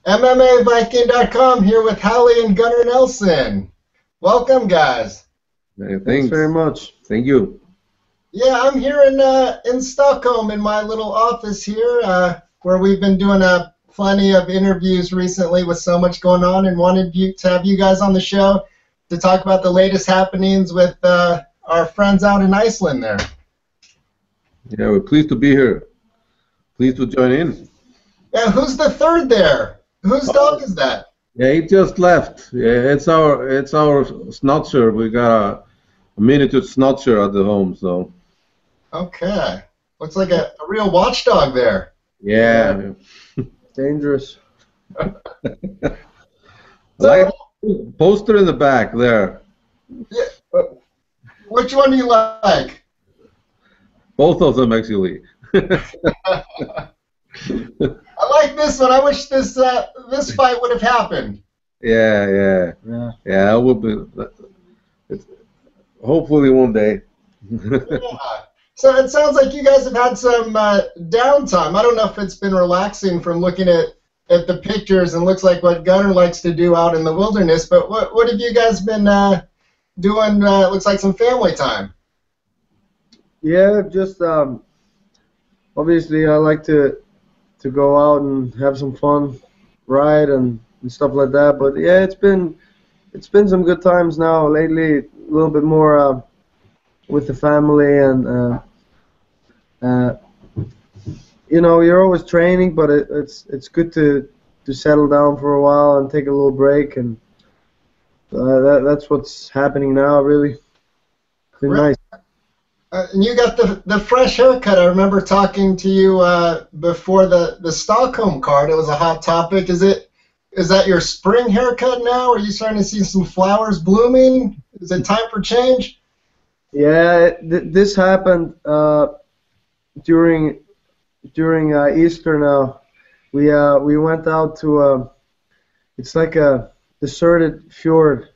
MMAViking.com here with Halli and Gunnar Nelson. Welcome, guys. Thanks very much. Thank you. Yeah, I'm here in Stockholm in my little office here, where we've been doing plenty of interviews recently with so much going on, and wanted to have you guys on the show to talk about the latest happenings with our friends out in Iceland there. Yeah, we're pleased to be here. Pleased to join in. Yeah, who's the third there? Whose dog is that? Yeah, he just left. Yeah, it's our schnauzer. We got a miniature schnauzer at the home, so. Okay, looks like a real watchdog there. Yeah. Dangerous. So, poster in the back there. Yeah, which one do you like? Both of them, actually. I like this one. I wish this fight would have happened. Yeah. It will be. Hopefully one day. Yeah. So it sounds like you guys have had some downtime. I don't know if it's been relaxing from looking at the pictures, and looks like what Gunnar likes to do out in the wilderness. But what have you guys been doing? Looks like some family time. Yeah, just obviously I like to go out and have some fun, ride and stuff like that. But yeah, it's been some good times now lately. A little bit more with the family, and you know, you're always training, but it's good to settle down for a while and take a little break, and that's what's happening now. Really, it's been nice. And you got the fresh haircut. I remember talking to you before the Stockholm card. It was a hot topic. Is that your spring haircut now? Are you starting to see some flowers blooming? Is it time for change? Yeah, this happened during Easter. Now we went out to it's like a deserted fjord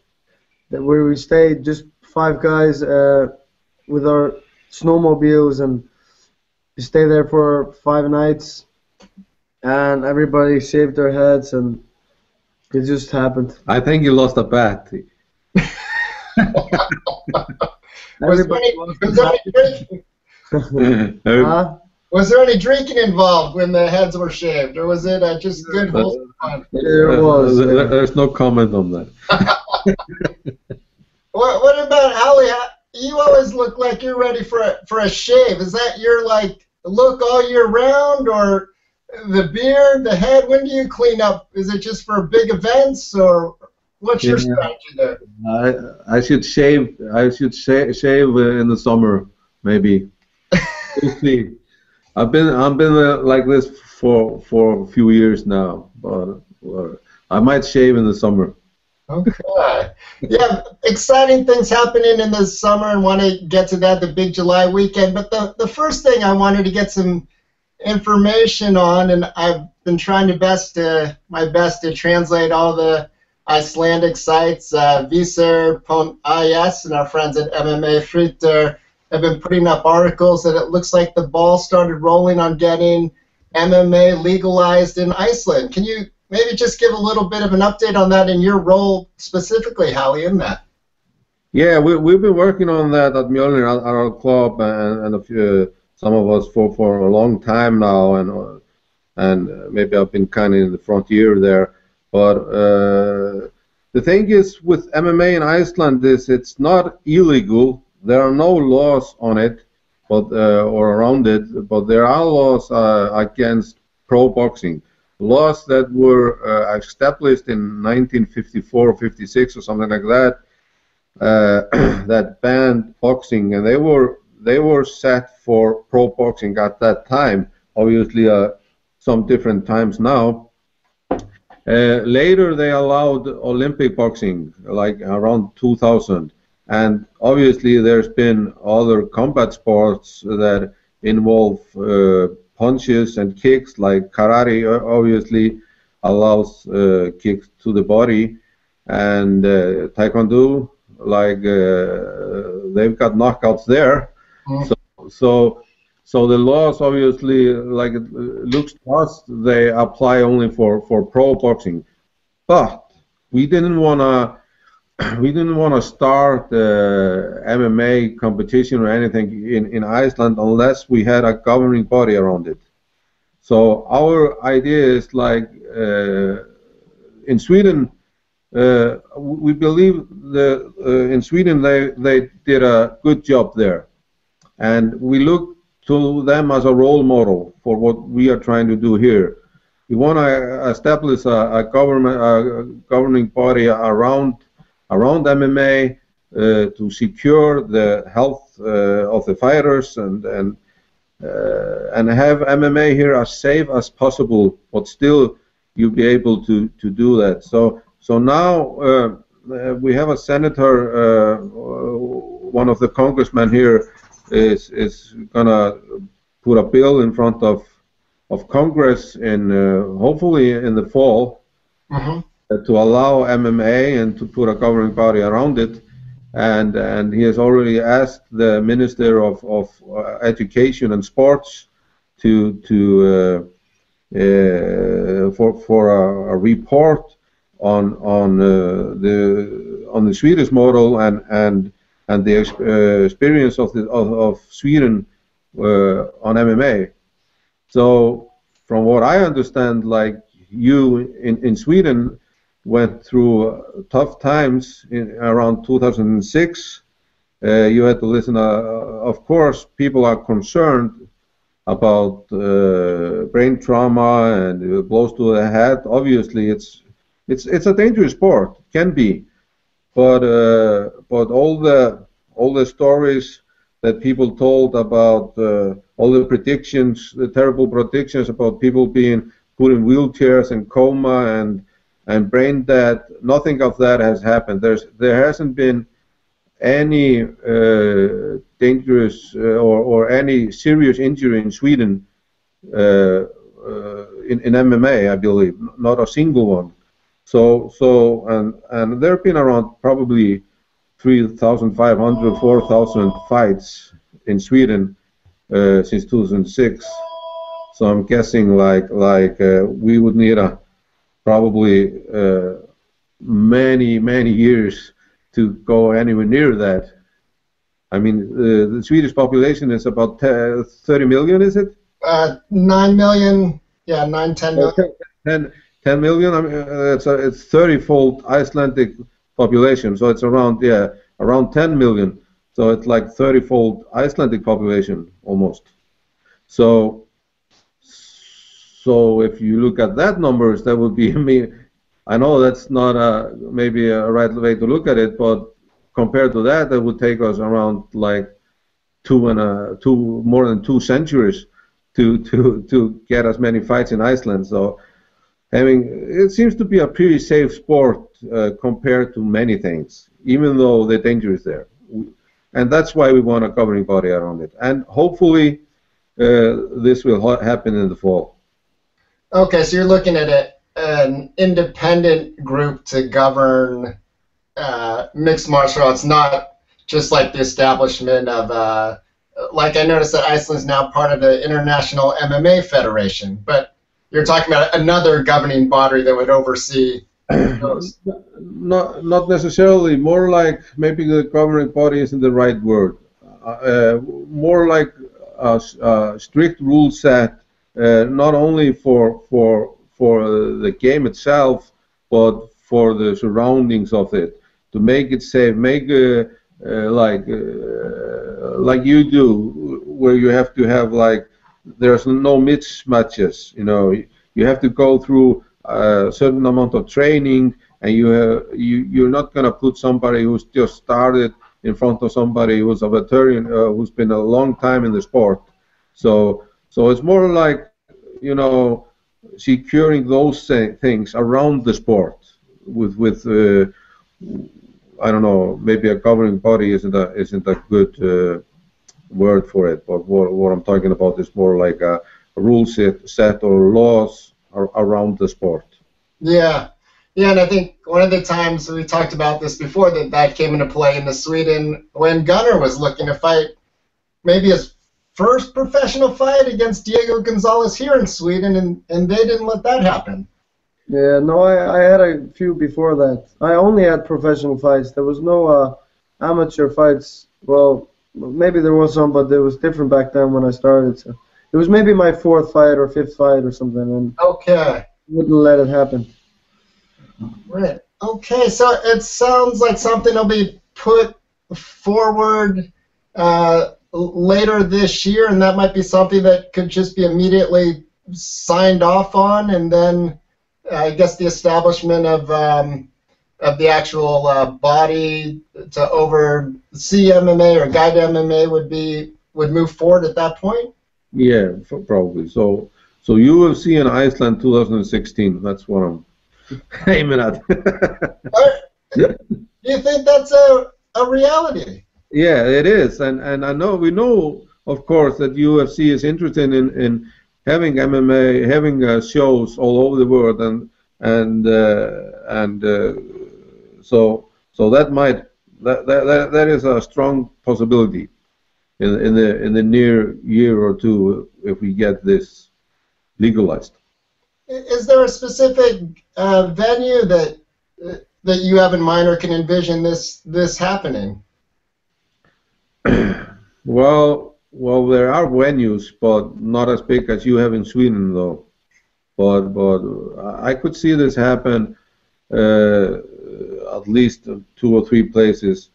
where we stayed, just 5 guys with our snowmobiles, and we stayed there for 5 nights, and everybody shaved their heads, and it just happened. I think you lost a bet. Was there any drinking involved when the heads were shaved, or was it just good wholesome fun? There was. There's no comment on that. What about Halli? You always look like you're ready for a shave. Is that your look all year round, or the beard, the head? When do you clean up? Is it just for big events, or what's your strategy there? I should shave. I should shave in the summer, maybe. We'll see. I've been like this for a few years now, but I might shave in the summer. Okay. Yeah, exciting things happening in the summer, and want to get to that, the big July weekend. But the first thing I wanted to get some information on, and I've been trying my best to translate all the Icelandic sites. Visir.is and our friends at MMAViking.com have been putting up articles that it looks like the ball started rolling on getting MMA legalized in Iceland. Can you maybe just give a little bit of an update on that and your role specifically, Halli, in that? Yeah, we've been working on that at Mjolnir, at our club, and a few, some of us for a long time now, and maybe I've been kind of in the frontier there. But the thing is with MMA in Iceland is it's not illegal. There are no laws on it, but or around it, but there are laws against pro boxing. Laws that were established in 1954, 56, or something like that, that banned boxing, and they were set for pro boxing at that time. Obviously, some different times now. Later, they allowed Olympic boxing, like around 2000, and obviously, there's been other combat sports that involve punches and kicks, like karate obviously allows kicks to the body, and taekwondo, like they've got knockouts there. So So the laws obviously, like it looks to us, they apply only for pro boxing. But we didn't wanna we didn't wanna start MMA competition or anything in Iceland unless we had a governing body around it. So our idea is like in Sweden, we believe that in Sweden they did a good job there, and we look to them as a role model for what we are trying to do here. We want to establish a governing body around MMA to secure the health of the fighters and have MMA here as safe as possible, but still you'll be able to do that. So now we have a senator, one of the congressmen here is gonna put a bill in front of Congress in hopefully in the fall to allow MMA and to put a governing body around it. And he has already asked the Minister of Education and Sports for a report on the Swedish model and the experience of Sweden on MMA. So from what I understand, like you in Sweden went through tough times around 2006. You had to listen. Of course, people are concerned about brain trauma and blows to the head. Obviously, it's a dangerous sport. It can be, but all the stories that people told about all the predictions, the terrible predictions about people being put in wheelchairs and coma and brain dead, nothing of that has happened. There hasn't been any dangerous or any serious injury in Sweden in MMA, I believe, not a single one. So and there have been around probably 3,500, 4,000 fights in Sweden since 2006. So I'm guessing like we would need probably many years to go anywhere near that. I mean, the Swedish population is about 30 million, is it? 9 million, yeah, 9, 10 million. 10 million. I mean, it's 30-fold Icelandic population, so it's around 10 million. So it's like 30-fold Icelandic population almost. So if you look at that numbers, that would be I know that's not maybe a right way to look at it, but compared to that, that would take us around like more than 2 centuries to get as many fights in Iceland. So it seems to be a pretty safe sport compared to many things, even though the danger is there. And that's why we want a governing body around it. And hopefully this will happen in the fall. Okay, so you're looking at an independent group to govern mixed martial arts, not just like the establishment of, like I noticed that Iceland is now part of the International MMA Federation, but you're talking about another governing body that would oversee those. Not necessarily, more like maybe the governing body isn't the right word. More like a strict rule set, not only for the game itself, but for the surroundings of it, to make it safe, make like you do, where you have to have there's no mismatches. You have to go through a certain amount of training, and you're not going to put somebody who's just started in front of somebody who's a veteran who's been a long time in the sport. So it's more like securing those things around the sport with I don't know, maybe a governing body isn't a good word for it, but what I'm talking about is more like a rule set or laws around the sport. Yeah, and I think one of the times we talked about this before that came into play in Sweden when Gunnar was looking to fight maybe his first professional fight against Diego Gonzalez here in Sweden, and they didn't let that happen. Yeah, no, I had a few before that. I only had professional fights. There was no amateur fights. Well, maybe there was some, but it was different back then when I started. So it was maybe my fourth fight or fifth fight or something, and okay, wouldn't let it happen. Right. Okay, so it sounds like something will be put forward later this year, and that might be something that could just be immediately signed off on, and then I guess the establishment of the actual body to oversee MMA or guide MMA would move forward at that point. Yeah, probably. So UFC in Iceland 2016. That's what I'm aiming at. Do you think that's a reality? Yeah, it is, and we know, of course, that UFC is interested in having MMA, having shows all over the world, so that is a strong possibility in the near year or two if we get this legalized. Is there a specific venue that you have in mind or can envision this happening? Well, there are venues, but not as big as you have in Sweden, though. But I could see this happen at least 2 or 3 places,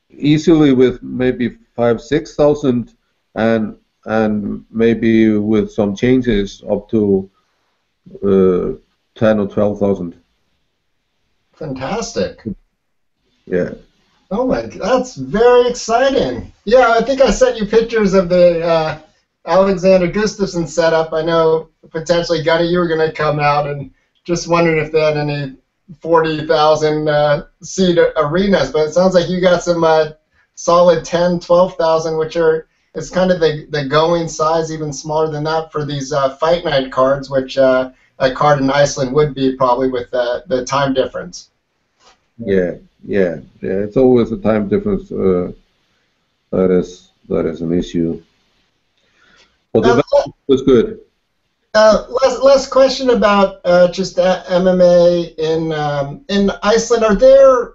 easily with maybe 5,000-6,000, and maybe with some changes up to 10 or 12,000. Fantastic. Yeah. Oh my, that's very exciting. Yeah, I think I sent you pictures of the Alexander Gustafsson setup. I know potentially, Gunnar, you were going to come out, and just wondering if they had any 40,000 seat arenas, but it sounds like you got some solid 10, 12,000, which it's kind of the going size, even smaller than that for these fight night cards, which a card in Iceland would be probably with the time difference. Yeah. It's always a time difference that is an issue. But the value was good. Last question about just MMA in Iceland. Are there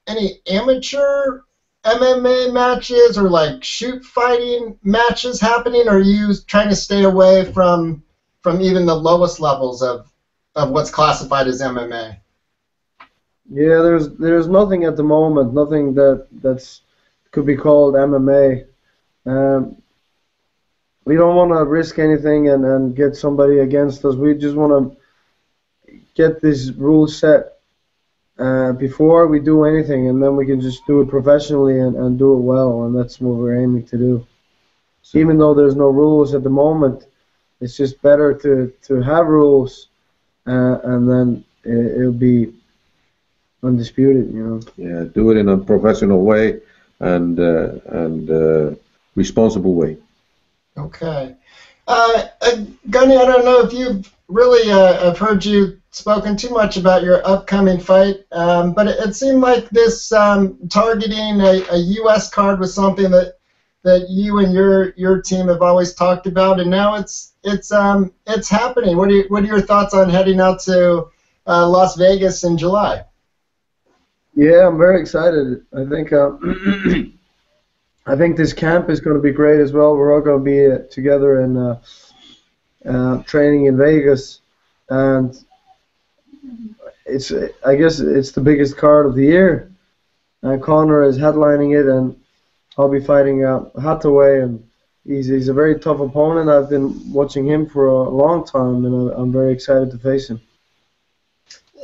any amateur MMA matches or like shoot fighting matches happening? Or are you trying to stay away from even the lowest levels of what's classified as MMA? Yeah, there's nothing at the moment, nothing that's could be called MMA. We don't want to risk anything and get somebody against us. We just want to get this rule set before we do anything, and then we can just do it professionally and do it well, and that's what we're aiming to do. So, even though there's no rules at the moment, it's just better to have rules, and then it'll be undisputed, you know. Yeah, do it in a professional way and responsible way. Okay. Gunny, I don't know if you've really, I've heard you spoken too much about your upcoming fight, but it seemed like this targeting a U.S. card was something that you and your team have always talked about, and now it's happening. What are your thoughts on heading out to Las Vegas in July? Yeah, I'm very excited. I think I think this camp is going to be great as well. We're all going to be together and training in Vegas, and I guess it's the biggest card of the year. Conor is headlining it, and I'll be fighting Hathaway, and he's a very tough opponent. I've been watching him for a long time, and I'm very excited to face him.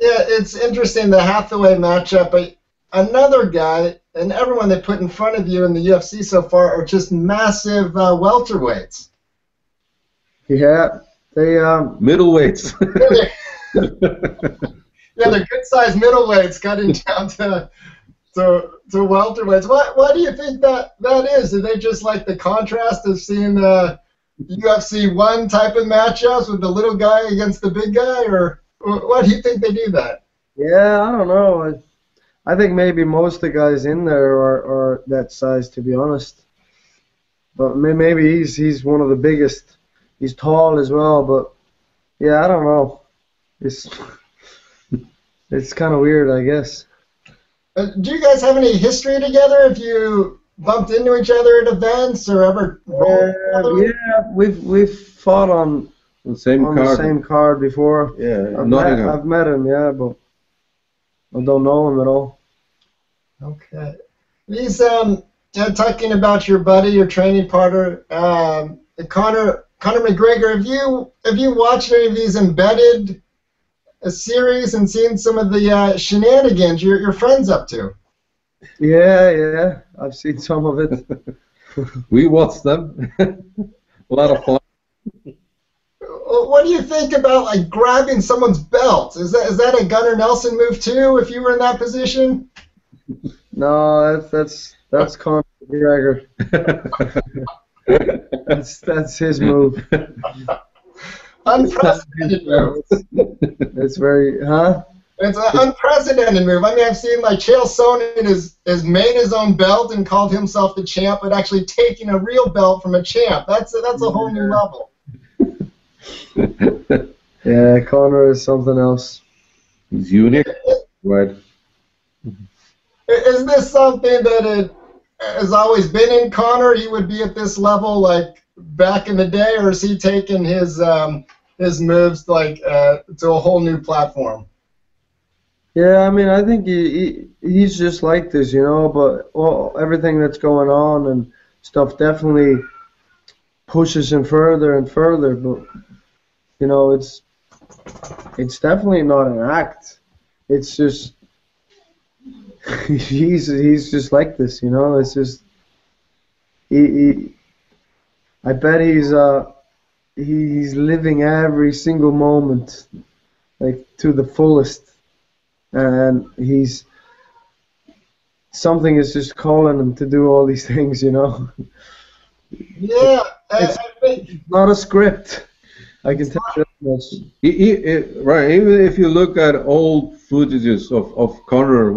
Yeah, it's interesting, the Hathaway matchup, but another guy, and everyone they put in front of you in the UFC so far are just massive welterweights. Yeah, they middleweights. Yeah, they're good-sized middleweights cutting down to welterweights. Why do you think that is? Do they just like the contrast of seeing the UFC 1 type of matchups with the little guy against the big guy, or why do you think they do that? Yeah, I don't know. I think maybe most of the guys in there are that size, to be honest. but maybe he's one of the biggest. He's tall as well, but yeah, I don't know. It's kind of weird, I guess. Do you guys have any history together? Have you bumped into each other at events or ever rolled together? Yeah, we've fought on The same the card. same card before. Yeah, I've met him, yeah, but I don't know him at all. Okay. He's talking about your buddy, your training partner, Conor McGregor. Have you watched any of these embedded series and seen some of the shenanigans your friend's up to? Yeah, I've seen some of it. We watched them. A lot of fun. What do you think about like grabbing someone's belt? Is that a Gunnar Nelson move too? If you were in that position? No, that's Conor McGregor. That's his move. Unprecedented move. It's very, huh? It's an unprecedented move. I mean, I've seen like Chael Sonnen has made his own belt and called himself the champ, but actually taking a real belt from a champ. That's a whole new level. Yeah, Conor is something else. He's unique, right? Is this something that it has always been in Conor? He would be at this level like back in the day, or is he taking his moves like to a whole new platform? Yeah, I mean, I think he's just like this, you know. But everything that's going on and stuff definitely pushes him further and further. But you know, it's definitely not an act. It's just he's just like this, you know. It's just I bet he's living every single moment like to the fullest. And something is just calling him to do all these things, you know. Yeah, I think It's not a script. I can tell you that much. Right. Even if you look at old footages of Conor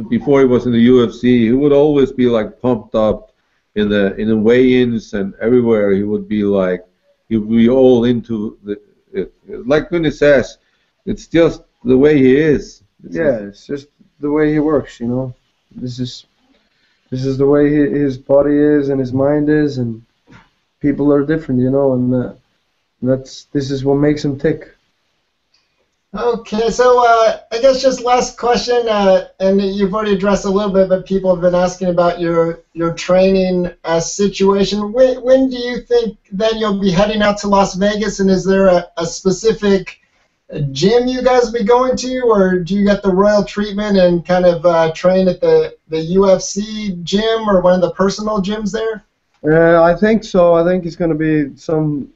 before he was in the UFC, he would always be like pumped up in the weigh-ins and everywhere. He would be all into it. Like Gunnar says, it's just the way he is. It's just the way he works, you know. This is the way his body is and his mind is, and people are different, you know, and this is what makes him tick. Okay, so I guess just last question, and you've already addressed a little bit, but people have been asking about your training situation. When do you think then you'll be heading out to Las Vegas, and is there a specific gym you guys will be going to, or do you get the royal treatment and kind of train at the UFC gym or one of the personal gyms there? I think so. I think it's going to be some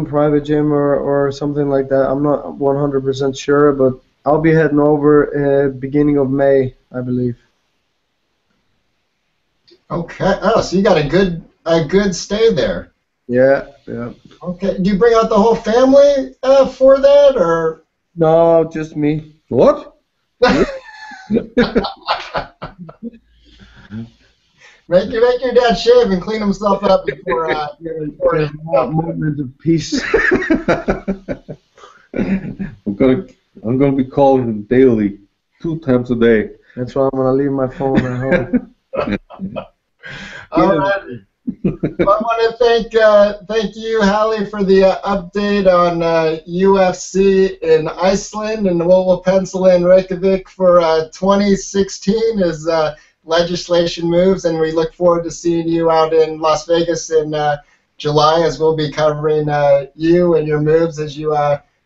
private gym or something like that. I'm not 100% sure, but I'll be heading over beginning of May, I believe. Okay. Oh, so you got a good stay there. Yeah. Okay. Do you bring out the whole family for that, or? No, just me. What? Make your dad shave and clean himself up before moment of peace. I'm gonna be calling him daily, 2 times a day. That's why I'm gonna leave my phone at home. All right. Well, I want to thank you, Halli, for the update on UFC in Iceland, and we'll pencil in Reykjavik for 2016 as legislation moves, and we look forward to seeing you out in Las Vegas in July, as we'll be covering you and your moves as you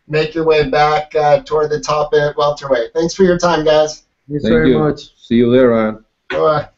make your way back toward the top at welterweight. Thanks for your time, guys. Thanks very much. See you there, Ryan. Bye.